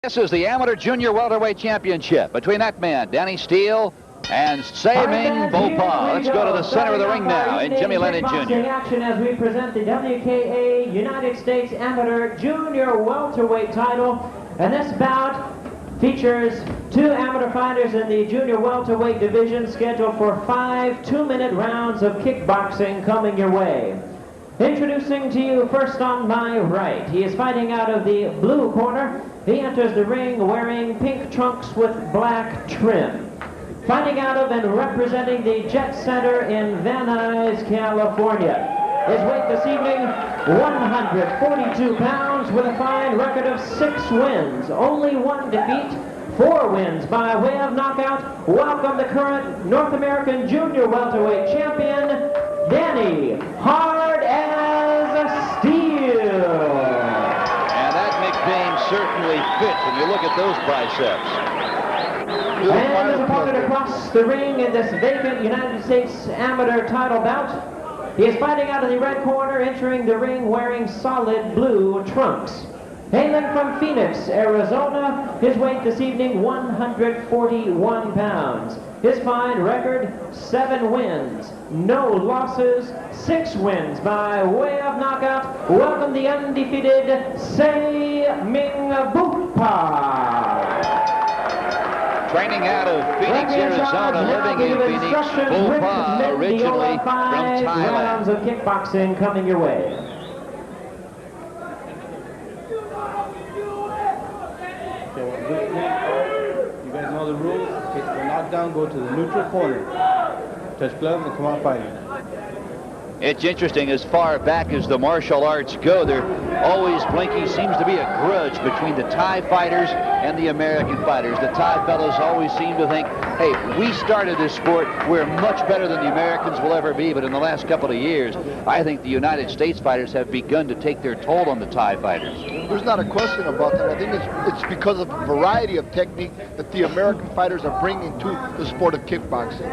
This is the Amateur Junior Welterweight Championship between that man, Danny Steele, and Ming Bopouha. Let's go to the center of the ring now in Jimmy Lennon Jr. Action as we present the WKA United States Amateur Junior Welterweight title. And this bout features two amateur fighters in the Junior Welterweight division scheduled for 5 two-minute rounds of kickboxing coming your way. Introducing to you first on my right, he is fighting out of the blue corner. He enters the ring wearing pink trunks with black trim. Fighting out of and representing the Jet Center in Van Nuys, California. His weight this evening, 142 pounds with a fine record of 6 wins. Only 1 defeat, 4 wins by way of knockout. Welcome the current North American Junior Welterweight champion, Danny Hard as Steele. And that nickname certainly fits when you look at those biceps. And his opponent across the ring in this vacant United States Amateur title bout. He is fighting out of the red corner, entering the ring wearing solid blue trunks. Hailing from Phoenix, Arizona, his weight this evening, 141 pounds. His fine record, 7 wins, no losses, 6 wins by way of knockout. Welcome the undefeated Ming Bopouha. Training out of Phoenix, Arizona, living in Phoenix, Bopouha, originally from Thailand. Rounds of kickboxing coming your way. You guys know the rules. Okay, when knocked down, go to the neutral corner. Touch gloves and come out fighting. It's interesting, as far back as the martial arts go, there always, Blinky, seems to be a grudge between the Thai fighters and the American fighters. The Thai fellows always seem to think, hey, we started this sport, we're much better than the Americans will ever be, but in the last couple of years, I think the United States fighters have begun to take their toll on the Thai fighters. There's not a question about that. I think it's because of the variety of technique that the American fighters are bringing to the sport of kickboxing.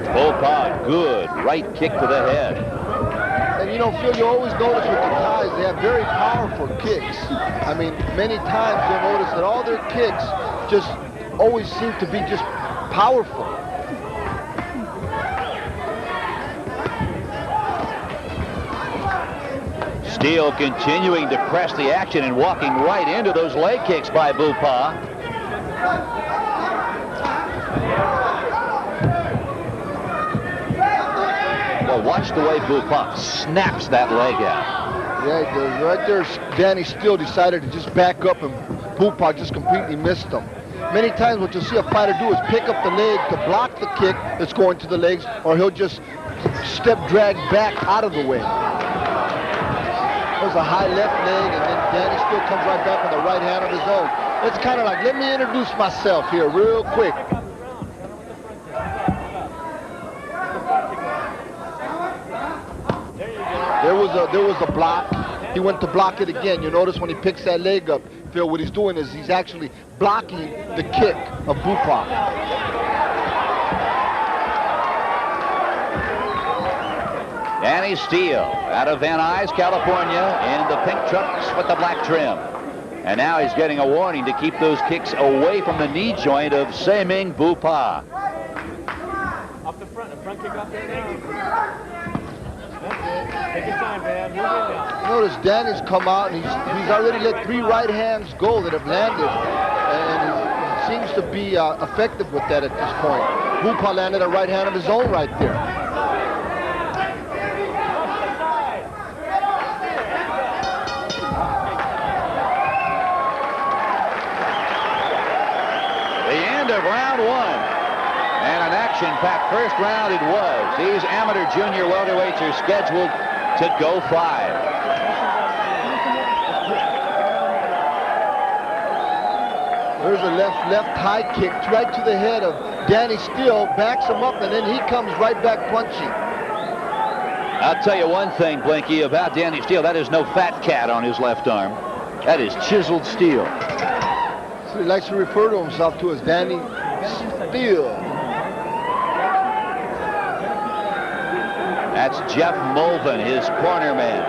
Bopouha, good right kick to the head. And you know, Phil, you always notice with the Thais, they have very powerful kicks. I mean, many times you'll notice that all their kicks just always seem to be just powerful. Steele continuing to press the action and walking right into those leg kicks by Bopouha. Well, watch the way Bopouha snaps that leg out. Yeah, he does. Right there, Danny Steele decided to just back up, and Bopouha just completely missed him. Many times what you'll see a fighter do is pick up the leg to block the kick that's going to the legs, or he'll just drag back out of the way. There's a high left leg, and then Danny Steele comes right back with a right hand of his own. It's kind of like, let me introduce myself here real quick. There was a block. He went to block it again. You notice when he picks that leg up, Phil, what he's doing is he's actually blocking the kick of Bopouha. Danny Steele out of Van Nuys, California, in the pink trunks with the black trim. And now he's getting a warning to keep those kicks away from the knee joint of Ming Bopouha. Off the front kick off there now. Take your time, man. Move in now. Notice Danny's come out, and he's already let 3 right hands go that have landed, and he seems to be effective with that at this point. Bopouha landed a right hand of his own right there. The end of round 1. And an action-packed first round it was. These amateur junior welterweights are scheduled to go 5. There's a left high kick right to the head of Danny Steele, backs him up, and then he comes right back punching. I'll tell you one thing, Blinky, about Danny Steele. That is no fat cat on his left arm. That is chiseled steel. So he likes to refer to himself to as Danny Steele. That's Jeff Mulvin, his corner man.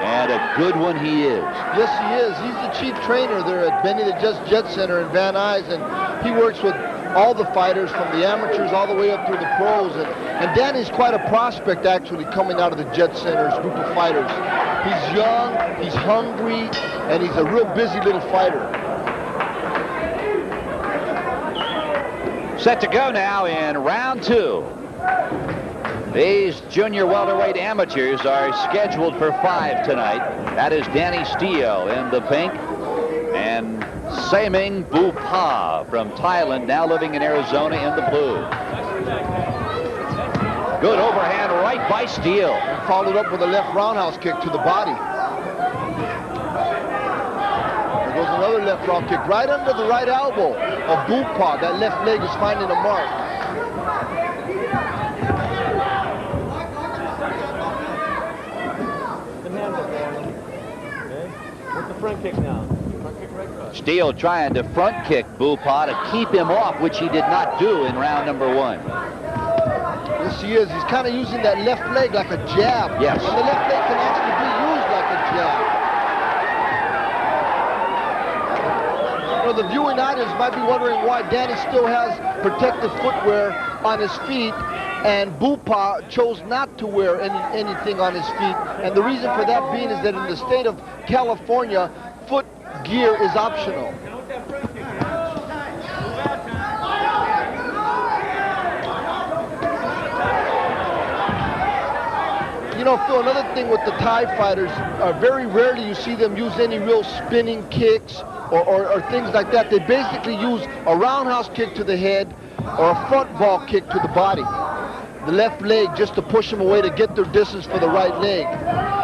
And a good one he is. Yes, he is. He's the chief trainer there at Benny the Just Jet Center in Van Nuys, and he works with all the fighters from the amateurs all the way up through the pros. And Danny's quite a prospect, actually, coming out of the Jet Center's group of fighters. He's young, he's hungry, and he's a real busy little fighter. Set to go now in round 2. These junior welterweight amateurs are scheduled for 5 tonight. That is Danny Steele in the pink and Ming Bopouha from Thailand, now living in Arizona, in the blue. Good overhand right by Steele. Followed up with a left roundhouse kick to the body. There goes another left round kick right under the right elbow of Bopouha. That left leg is finding a mark. What's the front kick now? Steele trying to front kick Bopouha to keep him off, which he did not do in round number 1. Yes, he is. He's kind of using that left leg like a jab. Yes. And the left leg can actually be used like a jab. You know, the viewing audience might be wondering why Danny still has protective footwear on his feet, and Bopouha chose not to wear anything on his feet. And the reason for that being is that in the state of California, foot gear is optional. You know, Phil, another thing with the Thai fighters, very rarely you see them use any real spinning kicks or things like that. They basically use a roundhouse kick to the head or a front ball kick to the body. The left leg just to push them away to get their distance for the right leg.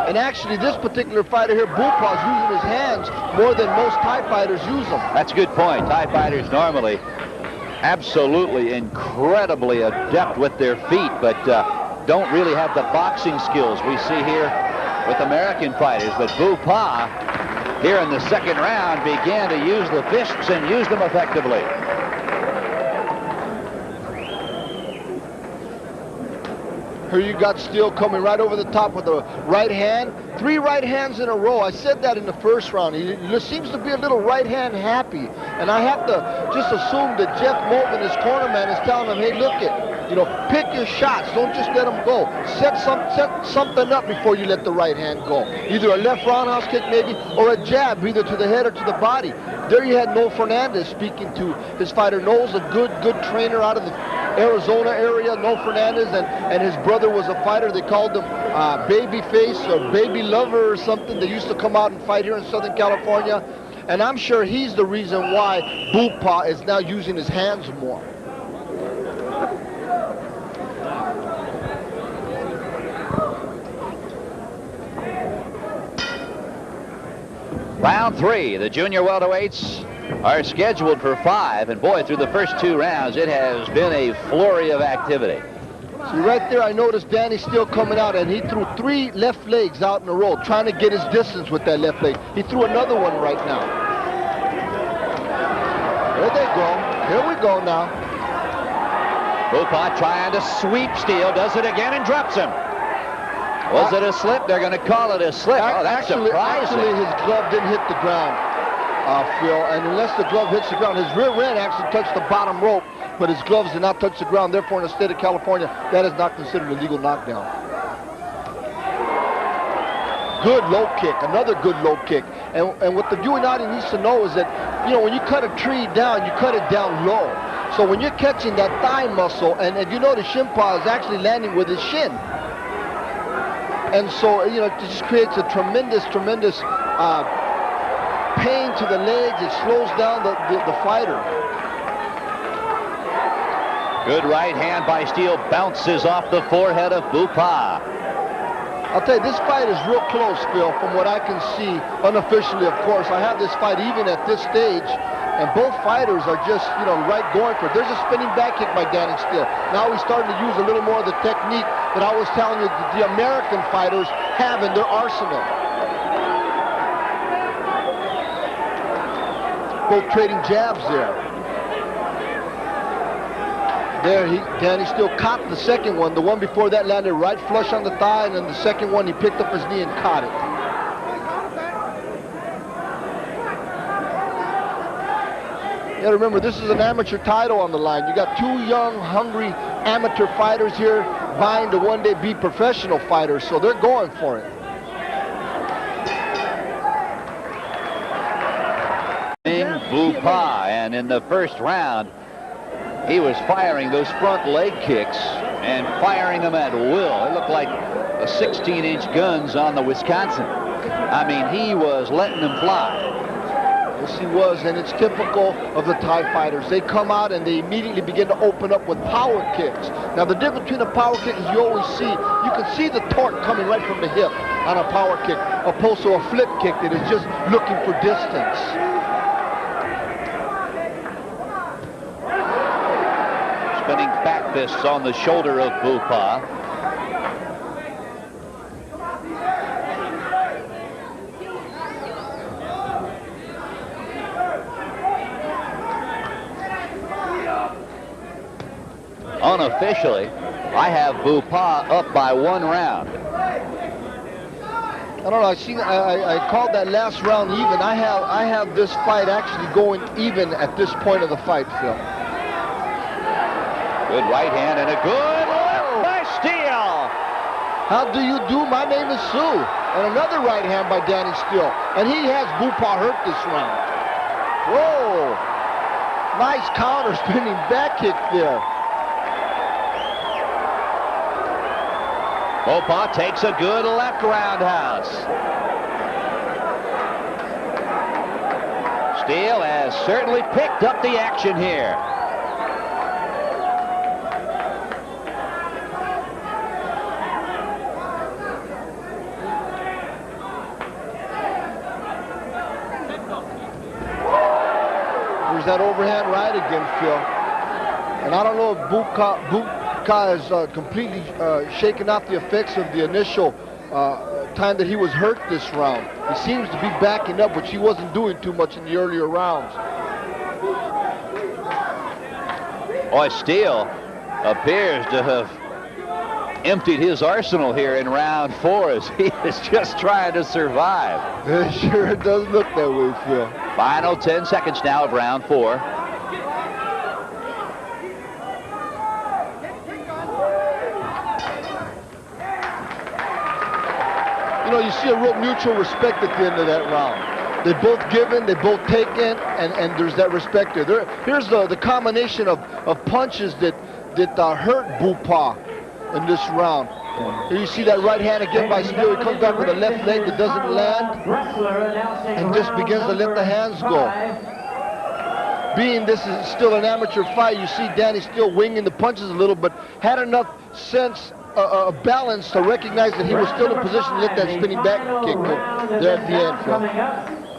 And actually, this particular fighter here, Bopouha, is using his hands more than most Thai fighters use them. That's a good point. Thai fighters normally absolutely incredibly adept with their feet, but don't really have the boxing skills we see here with American fighters. But Bopouha, here in the second round, began to use the fists and used them effectively. Here you got Steele coming right over the top with a right hand. 3 right hands in a row. I said that in the first round. He seems to be a little right hand happy. And I have to just assume that Jeff Moulton, his corner man, is telling him, hey, look it, you know, pick your shots. Don't just let them go. Set something up before you let the right hand go. Either a left roundhouse kick maybe, or a jab, either to the head or to the body. There you had Noel Fernandez speaking to his fighter. Noel's a good trainer out of the Arizona area. Noel Fernandez and his brother was a fighter. They called him baby face or baby lover or something. They used to come out and fight here in Southern California. And I'm sure he's the reason why Bopouha is now using his hands more. Round 3, the junior welterweights are scheduled for 5, and boy, through the first 2 rounds, it has been a flurry of activity. See, right there, I noticed Danny Steele coming out, and he threw 3 left legs out in a row, trying to get his distance with that left leg. He threw another one right now. There they go. Here we go now. Bopouha trying to sweep Steele, does it again and drops him. Was it a slip? They're going to call it a slip. Oh, that's surprising. Actually, his glove didn't hit the ground, Phil, and unless the glove hits the ground, his rear end actually touched the bottom rope, but his gloves did not touch the ground. Therefore, in the state of California, that is not considered a legal knockdown. Good low kick, another good low kick. And what the viewing audience needs to know is that, you know, when you cut a tree down, you cut it down low. So when you're catching that thigh muscle, and you know the shin paw is actually landing with his shin. And so, you know, it just creates a tremendous pain to the legs. It slows down the fighter. Good right hand by Steele, bounces off the forehead of Bopouha. I'll tell you, this fight is real close, Phil, from what I can see, unofficially, of course. I have this fight even at this stage, and both fighters are just, you know, right going for it. There's a spinning back kick by Danny Steele. Now he's starting to use a little more of the technique that I was telling you that the American fighters have in their arsenal. Both trading jabs there. There, Danny Steele caught the second one. The one before that landed right flush on the thigh, and then the second one, he picked up his knee and caught it. You gotta remember, this is an amateur title on the line. You got two young, hungry amateur fighters here vying to one day be professional fighters, so they're going for it. Ming Bopouha, and in the first round, he was firing those front leg kicks and firing them at will. It looked like 16-inch guns on the Wisconsin. I mean, he was letting them fly. Yes, he was, and it's typical of the Thai fighters. They come out and they immediately begin to open up with power kicks. Now, the difference between a power kick is you can see the torque coming right from the hip on a power kick, opposed to a flip kick that is just looking for distance. Spinning back fists on the shoulder of Bopouha. Unofficially, I have Bopouha up by 1 round. I don't know. I called that last round even. I have this fight actually going even at this point of the fight, Phil. Good right hand and a good left by Steele. How do you do? My name is Sue. And another right hand by Danny Steele. And he has Bopouha hurt this round. Whoa. Nice counter spinning back kick there. Bopouha takes a good left roundhouse. Steele has certainly picked up the action here. There's that overhand right again, Phil. And I don't know if Bopouha has completely shaken off the effects of the initial time that he was hurt this round. He seems to be backing up, which he wasn't doing too much in the earlier rounds. Boy, Steele appears to have emptied his arsenal here in round 4 as he is just trying to survive. It sure does look that way, Phil. Final 10 seconds now of round 4. You know, you see a real mutual respect at the end of that round. They both given, they both taken, and there's that respect there. Here's the combination of punches that hurt Bopouha in this round. Here you see that right hand again by Steele. He comes back with a left leg that doesn't land and just begins to let the hands go. Being this is still an amateur fight, you see Danny Steele winging the punches a little, but had enough sense, balance to recognize that he was still in position to let that spinning back kick go there at the end, Phil.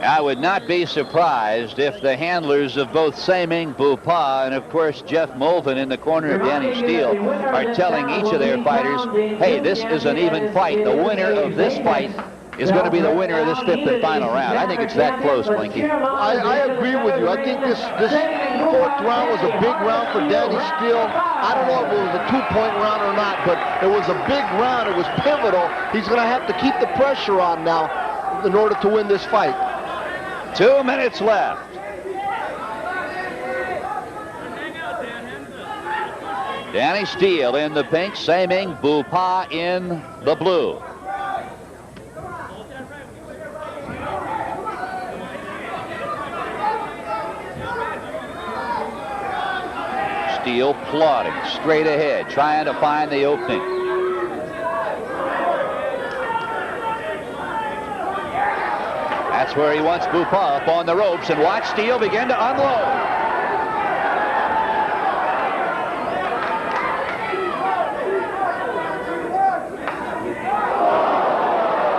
I would not be surprised if the handlers of both Ming Bopouha and, of course, Jeff Mulvin in the corner of Danny Steele are telling each of their fighters, hey, this is an even fight. The winner of this fight is going to be the winner of this 5th and final round. I think it's that close, Blinky. I agree with you. I think this 4th round was a big round for Danny Steele. I don't know if it was a 2-point round or not, but it was a big round. It was pivotal. He's going to have to keep the pressure on now in order to win this fight. 2 minutes left. Danny Steele in the pink, Ming Bopouha in the blue. Steele plodding straight ahead, trying to find the opening. That's where he wants Bopouha up on the ropes, and watch Steele begin to unload.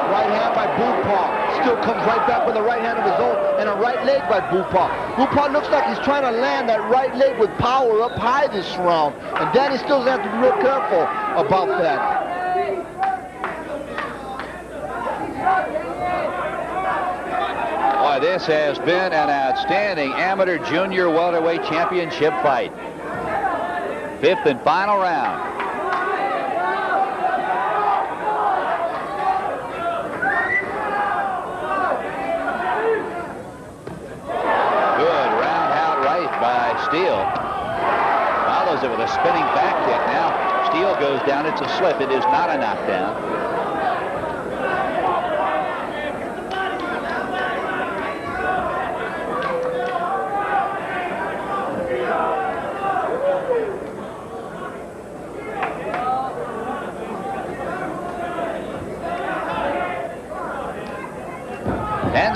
Right hand by Bopouha. Steele comes right back with a right hand of his own and a right leg by Bopouha. Bopouha looks like he's trying to land that right leg with power up high this round, and Danny Steele's going to have to be real careful about that. This has been an outstanding amateur junior welterweight championship fight. 5th and final round. Good roundhouse right Steele. Follows it with a spinning back kick. Now Steele goes down. It's a slip. It is not a knockdown.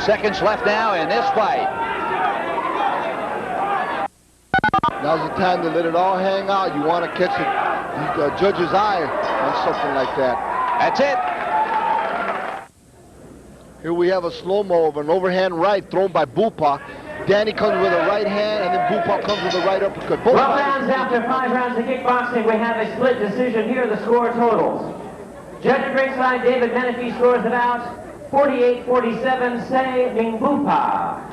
Seconds left now in this fight. Now's the time to let it all hang out. You want to catch the judge's eye on something like that. That's it. Here we have a slow-mo of an overhand right thrown by Bopouha. Danny comes with a right hand, and then Bopouha comes with a right uppercut. Well, fans, after 5 rounds of kickboxing, we have a split decision. Here are the score totals. Judge at ringside, David Menifee scores about 48-47, say Ming Bopouha.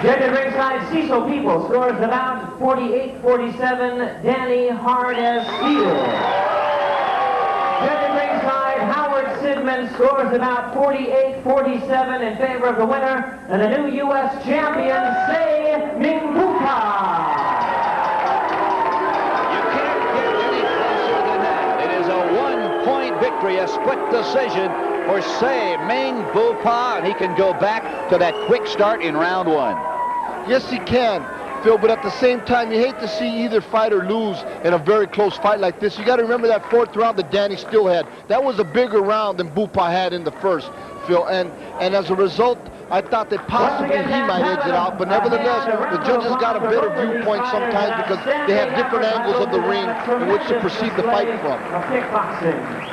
Judge at ringside, Cecil People scores about 48-47, Danny Hard as Steele. Judge at ringside, Howard Sidman scores about 48-47 in favor of the winner, and the new U.S. champion, say Ming Bopouha. You can't get any closer than that. It is a one-point victory, a split decision for say Ming Bopouha, and he can go back to that quick start in round 1. Yes, he can, Phil, but at the same time, you hate to see either fighter lose in a very close fight like this. You got to remember that 4th round that Danny Steele had. That was a bigger round than Bopouha had in the first, Phil, and as a result, I thought that possibly he might edge it out, but nevertheless, the judges got a better viewpoint sometimes because they have different angles of the ring in which to perceive the fight from.